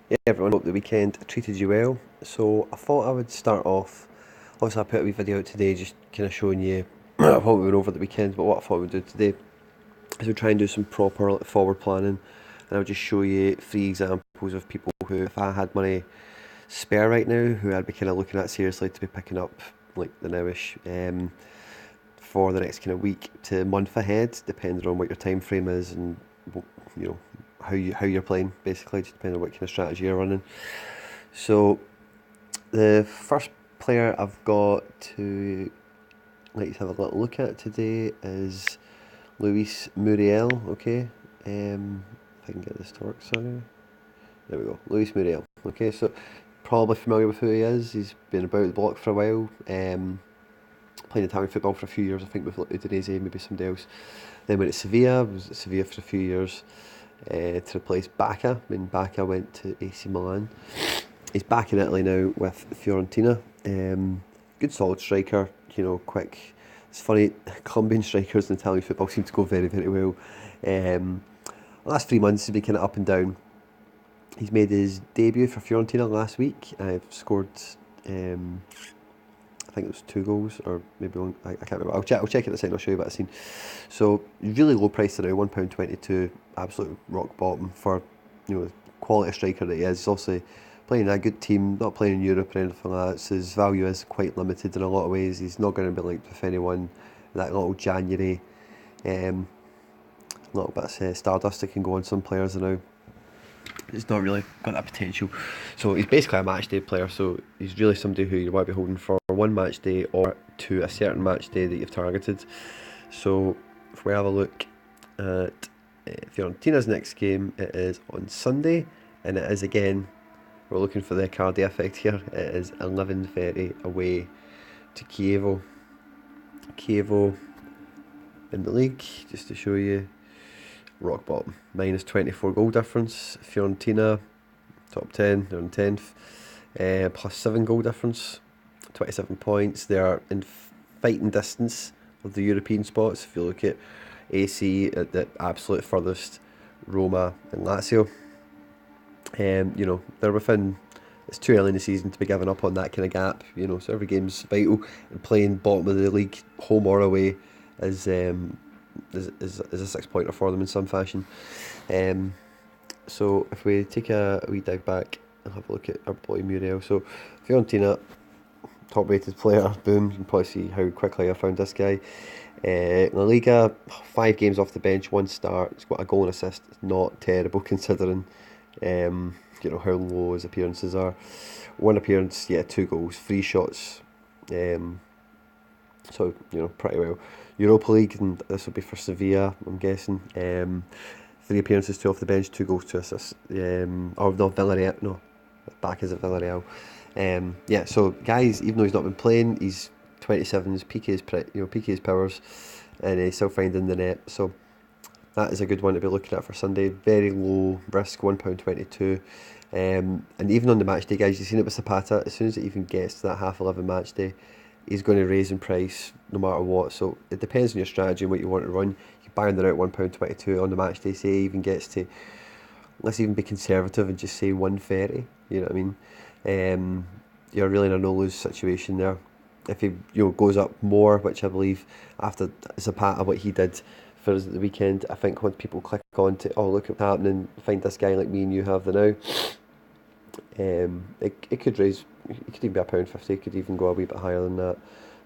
Yeah, everyone, hope the weekend treated you well. So I thought I would start off. Obviously, I put a wee video out today, just kind of showing you what we went over the weekend. But what I thought we'd do today is we'd try and do some proper forward planning, and I'll just show you three examples of people who, if I had money spare right now, who I'd be kind of looking at seriously to be picking up like the nowish for the next kind of week to month ahead, depending on what your time frame is and you know how you're playing. Basically, just depending on what kind of strategy you're running. So the first player I've got to like to have a little look at today is Luis Muriel. Okay, if I can get this to work, sorry. There we go, Luis Muriel. Okay, so probably familiar with who he is. He's been about the block for a while. Playing Italian football for a few years, I think, with Udinese, maybe somebody else. Then went to Sevilla, was at Sevilla for a few years to replace Bacca when Bacca went to AC Milan. He's back in Italy now with Fiorentina. Good solid striker, quick. It's funny, Colombian strikers in Italian football seem to go very, very well. The last 3 months he's been kind of up and down. He's made his debut for Fiorentina last week. I've scored, I think it was 2 goals or maybe one. I can't remember. I'll check it in a second. I'll show you what I've seen. So really low price now, £1.22, absolute rock bottom for the quality striker that he is. He's obviously playing a good team, not playing in Europe or anything like that. So his value is quite limited in a lot of ways. He's not going to be linked with anyone. That little January, little bit of stardust that can go on some players now. He's not really got that potential. So he's basically a match day player. So he's really somebody who you want to be holding for one match day or to a certain match day that you've targeted. So if we have a look at Fiorentina's next game, it is on Sunday, and it is again, we're looking for the Cardi effect here. It is 11:30 away to Chievo. Chievo in the league, just to show you, rock bottom, minus 24 goal difference. Fiorentina, top 10, they're in 10th, plus 7 goal difference, 27 points. They are in fighting distance of the European spots. If you look at AC at the absolute furthest, Roma and Lazio, they're within. It's too early in the season to be giving up on that kind of gap, so every game's vital, and playing bottom of the league, home or away, is a 6 pointer for them in some fashion. So if we take a wee dive back and have a look at our boy Muriel. So Fiorentina, top rated player, boom, you can probably see how quickly I found this guy. La Liga, 5 games off the bench, 1 start, he's got a goal and assist. It's not terrible considering how low his appearances are. 1 appearance, yeah, 2 goals, 3 shots. So pretty well. Europa League, and this will be for Sevilla, I'm guessing. 3 appearances, 2 off the bench, 2 goals, 2 assists. Or no, Villarreal, no, back is at Villarreal. Yeah, so guys, even though he's not been playing, he's 27, he's peaking his powers, and he's still finding the net. So that is a good one to be looking at for Sunday. Very low risk, £1.22. And even on the match day, guys, you've seen it with Zapata. As soon as it even gets to that half 11 match day, he's going to raise in price no matter what. So it depends on your strategy and what you want to run. You buy them out £1.22 on the match day. Say it even gets to, let's even be conservative and just say 130. You know what I mean? You're really in a no lose situation there. If he goes up more, which I believe after Zapata what he did for us at the weekend, I think once people click on to look what's happening, find this guy like me and you have the now. It could raise. It could even be £1.50. It could even go a wee bit higher than that.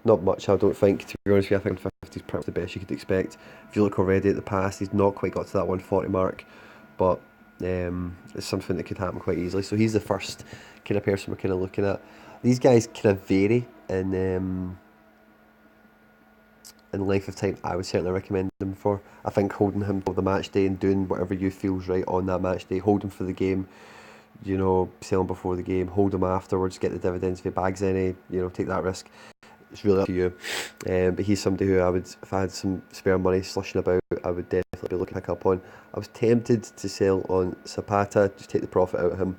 Not much, I don't think. To be honest with you, I think £1.50 is perhaps the best you could expect. If you look already at the past, he's not quite got to that 140 mark, but it's something that could happen quite easily. So he's the first kind of person we're kind of looking at. These guys kind of vary in length of time. I would certainly recommend them for. I think holding him for the match day and doing whatever you feels right on that match day. Hold him for the game. Sell him before the game, hold him afterwards, get the dividends if he bags any, take that risk. It's really up to you. But he's somebody who if I had some spare money slushing about, I would definitely be looking to pick up on. I was tempted to sell on Zapata, just take the profit out of him,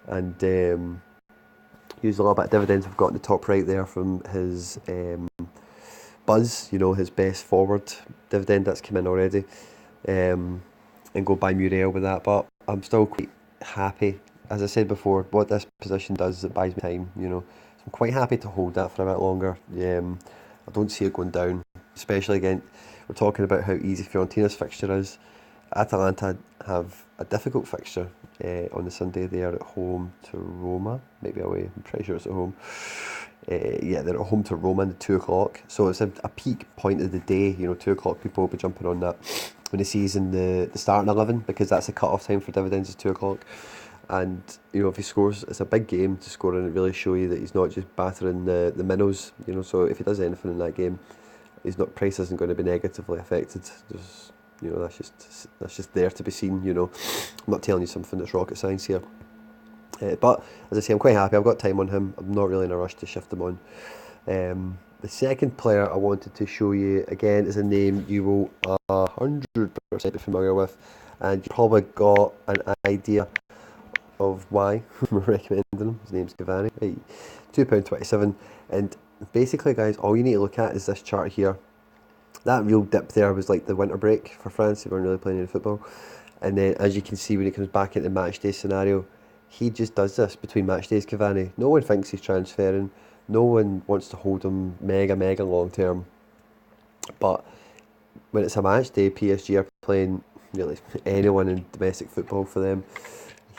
and use a little bit of dividends I've got in the top right there from his Buzz, his best forward dividend that's come in already, and go buy Muriel with that. But I'm still quite happy as I said before, what this position does is it buys me time, you know. So I'm quite happy to hold that for a bit longer. I don't see it going down, especially again, we're talking about how easy Fiorentina's fixture is. Atalanta have a difficult fixture on the Sunday. They are at home to Roma, maybe away, I'm pretty sure it's at home. Yeah, they're at home to Roma at 2 o'clock. So it's a peak point of the day, you know, 2 o'clock people will be jumping on that when they see in the starting 11, because that's the cut-off time for dividends is 2 o'clock. And, you know, if he scores, it's a big game to score and it really show you that he's not just battering the minnows, you know, so if he does anything in that game, price isn't going to be negatively affected. There's, you know, that's just there to be seen, you know. I'm not telling you something that's rocket science here. But as I say, I'm quite happy. I've got time on him. I'm not really in a rush to shift him on. The second player I wanted to show you again is a name you will 100% be familiar with, and you probably got an idea of why I'm recommending him. His name's Cavani. Right. £2.27, and basically, guys, all you need to look at is this chart here. That real dip there was like the winter break for France. They weren't really playing any football, and then as you can see, when it comes back into match day scenario, he just does this between match days. Cavani. No one thinks he's transferring. No one wants to hold him mega long term. But when it's a match day, PSG are playing really anyone in domestic football for them.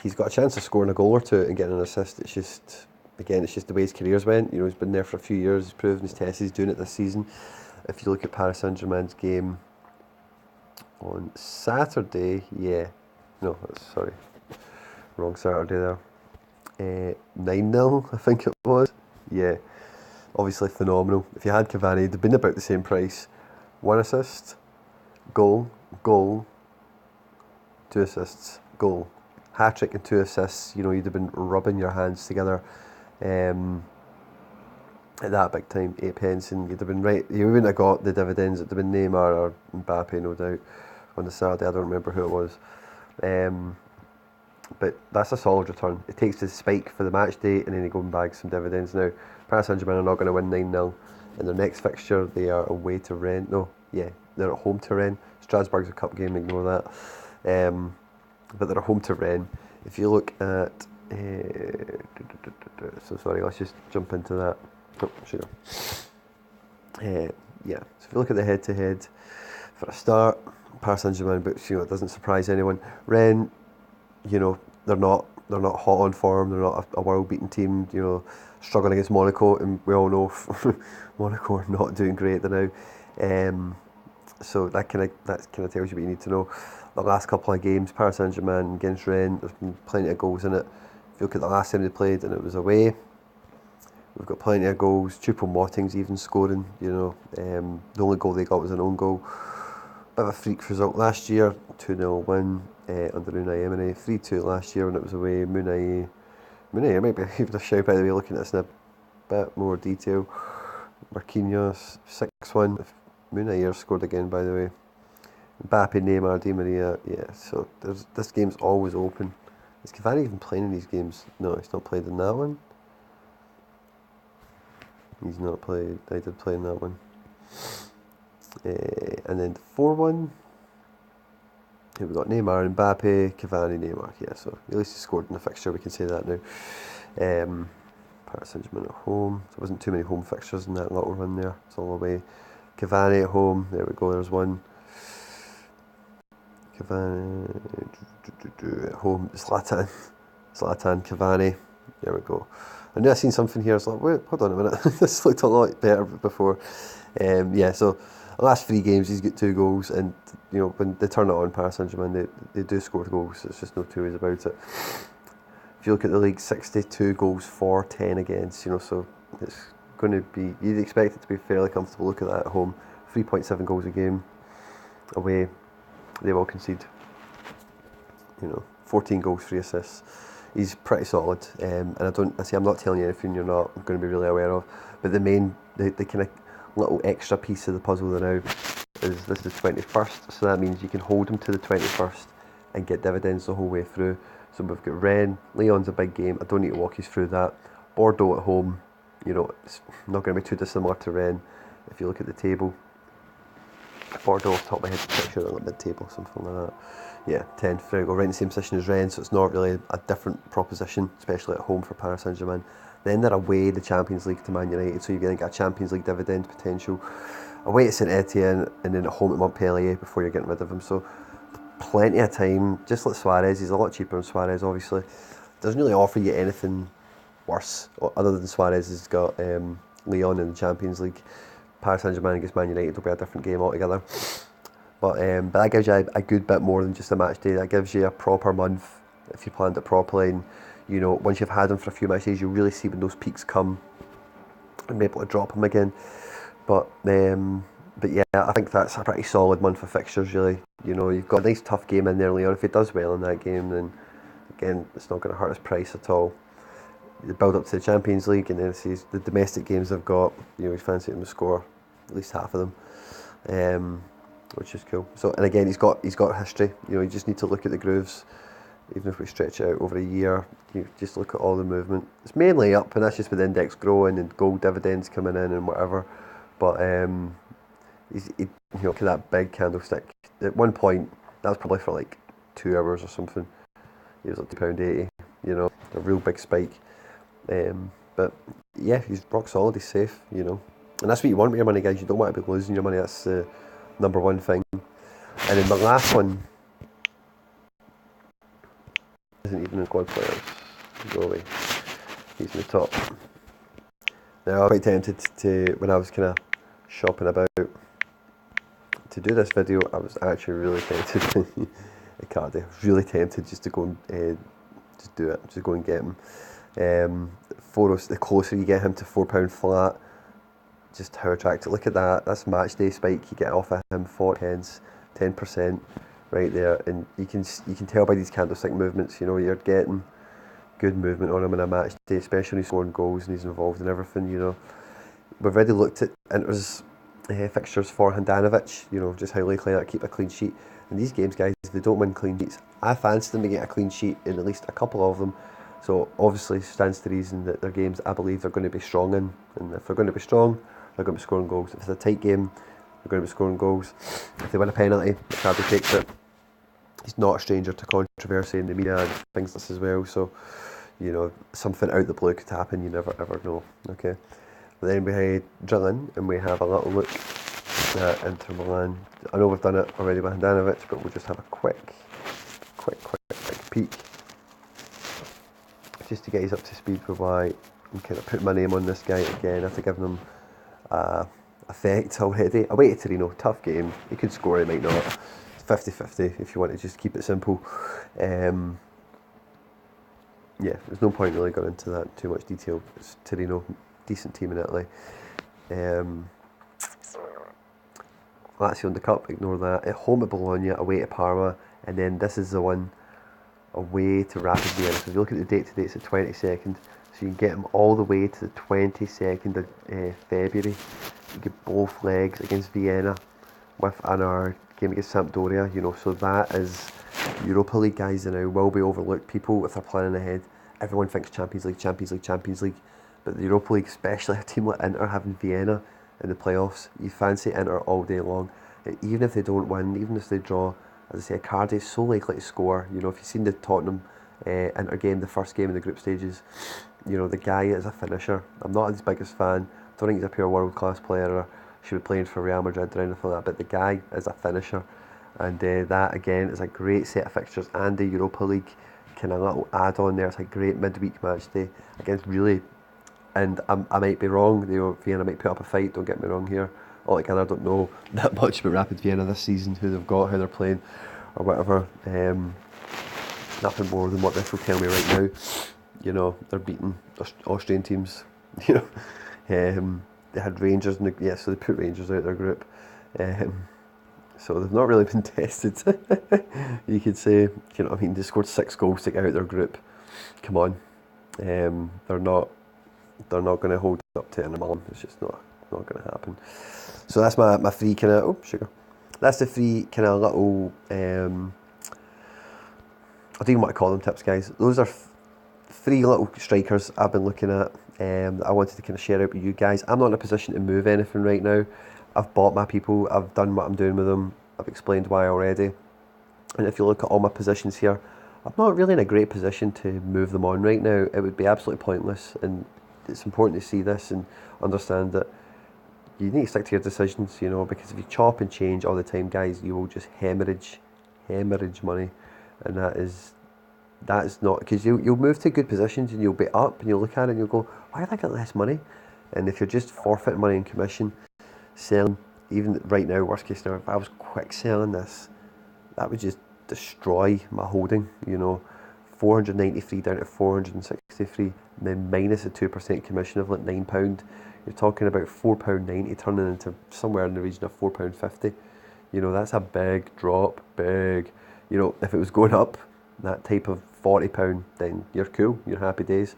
He's got a chance of scoring a goal or two and getting an assist. It's just, again, it's just the way his career's went. You know, he's been there for a few years. He's proven his test. He's doing it this season. If you look at Paris Saint-Germain's game on Saturday, sorry, wrong Saturday there. 9-0, I think it was. Yeah, obviously phenomenal. If you had Cavani, they'd been about the same price. 1 assist, goal, 2 assists, goal. Hat-trick and 2 assists, you know, you'd have been rubbing your hands together at that big time, 8 pence, and you'd have been right, you wouldn't have got the dividends. It'd have been Neymar or Mbappe, no doubt, on the Saturday. I don't remember who it was. But that's a solid return. It takes the spike for the match day and then you go and bag some dividends. Now, Paris Saint-Germain are not going to win 9-0. In their next fixture, they are away to Rennes. They're at home to Rennes. Strasbourg's a cup game, ignore that. But they're at home to Rennes. If you look at... so sorry, let's just jump into that. Oh, sure. So if you look at the head-to-head, for a start, Paris Saint-Germain, but you know, it doesn't surprise anyone. Rennes, you know, they're not hot on form. They're not a world-beaten team. You know, struggling against Monaco, and we all know Monaco are not doing great now. So that kind of tells you what you need to know. The last couple of games, Paris Saint-Germain against Rennes, there's been plenty of goals in it. If you look at the last time they played, and it was away, we've got plenty of goals. Choupo-Moting's even scoring. You know, the only goal they got was an own goal. Bit of a freak result last year, 2-0 win under Unai Emery, 3-2 last year when it was away. Munai might be even a shout, by the way, looking at this in a bit more detail. Marquinhos, 6-1. Munai scored again, by the way. Mbappe, Neymar, Di Maria, so this game's always open. Is Cavani even playing in these games? No, he's not played in that one. He's not played, I did play in that one. And then the 4-1, here we've got Neymar, Mbappe, Cavani, Neymar. Yeah, so at least he scored in the fixture, we can say that now. Paris Saint-Germain at home, so there wasn't too many home fixtures in that little run there. It's all away. Cavani at home, there we go, there's one. Cavani at home, Zlatan, Cavani, there we go. I knew I seen something here, I was like, wait, hold on a minute, this looked a lot better before. So the last 3 games he's got 2 goals, and you know, when they turn it on, Paris Saint-Germain, they do score goals. There's just no two ways about it. If you look at the league, 62 goals for, 10 against, you know, so it's going to be, you'd expect it to be fairly comfortable. Look at that at home, 3.7 goals a game. Away, they will concede, you know, 14 goals, 3 assists. He's pretty solid, and I'm not telling you anything you're not going to be really aware of, but the kind of little extra piece of the puzzle now is this is 21st, so that means you can hold him to the 21st and get dividends the whole way through. So we've got Rennes, Lyon's a big game, I don't need to walk you through that. Bordeaux at home, you know, it's not going to be too dissimilar to Rennes. If you look at the table, Bordeaux off the top of my head, I'm pretty sure they're like mid-table, something like that. Yeah, 10th, there you go, right in the same position as Rennes, so it's not really a different proposition, especially at home for Paris Saint-Germain. Then they're away the Champions League to Man United, so you're going to get a Champions League dividend potential. Away to Saint Etienne, and then at home to Montpellier before you're getting rid of him. So plenty of time, just like Suarez. He's a lot cheaper than Suarez, obviously. Doesn't really offer you anything worse, other than Suarez has got Lyon in the Champions League. Paris Saint-Germain against Man United will be a different game altogether. But that gives you a good bit more than just a match day. That gives you a proper month if you planned it properly. And you know, once you've had them for a few matches, you'll really see when those peaks come and be able to drop them again. But yeah, I think that's a pretty solid month of fixtures, really. You know, you've got a nice tough game in there, Leon. If he does well in that game, then again, it's not going to hurt his price at all. The build up to the Champions League, and then sees the domestic games they've got. You know, you fancy him to score at least half of them, which is cool. So, and again, he's got history. You know, you just need to look at the grooves. Even if we stretch it out over a year, you just look at all the movement. It's mainly up, and that's just with the index growing and gold dividends coming in and whatever. But you know, look at that big candlestick. At one point, that was probably for like 2 hours or something. It was like £2.80. You know, a real big spike. But yeah, he's rock solid. He's safe. You know, and that's what you want with your money, guys. You don't want to be losing your money. That's the number one thing. And then the last one isn't even in squad players. Go away. He's in the top. Now, I was quite tempted to, when I was kind of shopping about, to do this video. I was actually really tempted. Icardi. I was really tempted just to go and just do it. Just go and get him. The closer you get him to £4 flat, just how attractive. Look at that. That's match day spike you get off of him. 10% right there, and you can tell by these candlestick movements. You know, you're getting good movement on him in a match day, especially when he's scoring goals and he's involved in everything. You know, we've already looked at Inter's fixtures for Handanovic. You know, just how likely that keep a clean sheet. In these games, guys, if they don't win clean sheets, I fancy them to get a clean sheet in at least a couple of them. So obviously stands to reason that their games, I believe, they're going to be strong in, and if they're going to be strong, they're going to be scoring goals. If it's a tight game, they're going to be scoring goals. If they win a penalty, Icardi takes it. He's not a stranger to controversy in the media and things like this as well. So, you know, something out the blue could happen. You never ever know. Okay. But then we drill in and we have a little look at Inter Milan. I know we've done it already with Handanovic, but we'll just have a quick peek, just to get us up to speed with why I'm kind of putting my name on this guy again after giving him effect already. Away to Torino, tough game. He could score, he might not. It's 50-50 if you want to just keep it simple. Yeah, there's no point really going into that too much detail. It's Torino, decent team in Italy. Lazio in the cup, ignore that. At home at Bologna, away to Parma, and then this is the one away to Rapid Vienna. So if you look at the date today, it's the 22nd. So you can get them all the way to the 22nd of February. You get both legs against Vienna with another game against Sampdoria. You know, so that is Europa League, guys. And now will be overlooked. People, if they're planning ahead, everyone thinks Champions League. But the Europa League, especially a team like Inter having Vienna in the playoffs, you fancy Inter all day long. Even if they don't win, even if they draw, as I say, Icardi is so likely to score. You know, if you've seen the Tottenham Inter game, the first game in the group stages, you know, the guy is a finisher. I'm not his biggest fan. Don't think he's a pure world-class player or should be playing for Real Madrid or anything like that, but the guy is a finisher. And that, again, is a great set of fixtures, and the Europa League kind of little add-on there. It's a great midweek match day against really, and I might be wrong, you know, Vienna might put up a fight, don't get me wrong here. Again, I don't know that much about Rapid Vienna this season, who they've got, how they're playing, or whatever. Nothing more than what this will tell me right now. You know, they're beating Austrian teams. You know, they had Rangers, so they put Rangers out of their group. So they've not really been tested. You could say, you know what I mean? They scored 6 goals to get out of their group. Come on, they're not going to hold up to Inter Milan. It's just not going to happen. So that's my free kind of sugar. That's the free kind of little I don't even want to call them tips, guys. Those are 3 little strikers I've been looking at that I wanted to kind of share out with you guys. I'm not in a position to move anything right now. I've bought my people. I've done what I'm doing with them. I've explained why already. And if you look at all my positions here, I'm not really in a great position to move them on right now. It would be absolutely pointless, and it's important to see this and understand that you need to stick to your decisions, you know, because if you chop and change all the time, guys, you will just hemorrhage money, and that's not, because you'll move to good positions and you'll be up and you'll look at it and you'll go, why did I get less money? And if you're just forfeiting money in commission, selling, even right now, worst case scenario, if I was quick selling this, that would just destroy my holding, you know. 493 down to 463, then minus a 2% commission of like £9. You're talking about £4.90 turning into somewhere in the region of £4.50. You know, that's a big drop, big. You know, if it was going up, that type of £40, then you're cool, you're happy days.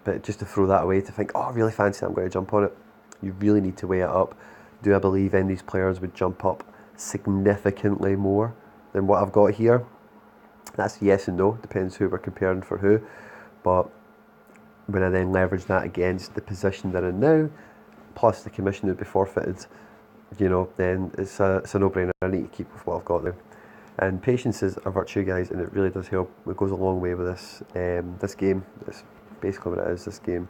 But just to throw that away, to think, oh, I really fancy that, I'm going to jump on it, you really need to weigh it up. Do I believe any of these players would jump up significantly more than what I've got here? That's yes and no, depends who we're comparing for who. But when I then leverage that against the position they're in now, plus the commission would be forfeited, you know, then it's a no-brainer. I need to keep with what I've got now. And patience is a virtue, guys, and it really does help. It goes a long way with this this game. It's basically what it is, this game.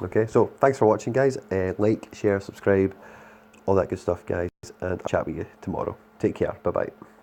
Okay, so thanks for watching, guys. Like, share, subscribe, all that good stuff, guys, and I'll chat with you tomorrow. Take care. Bye-bye.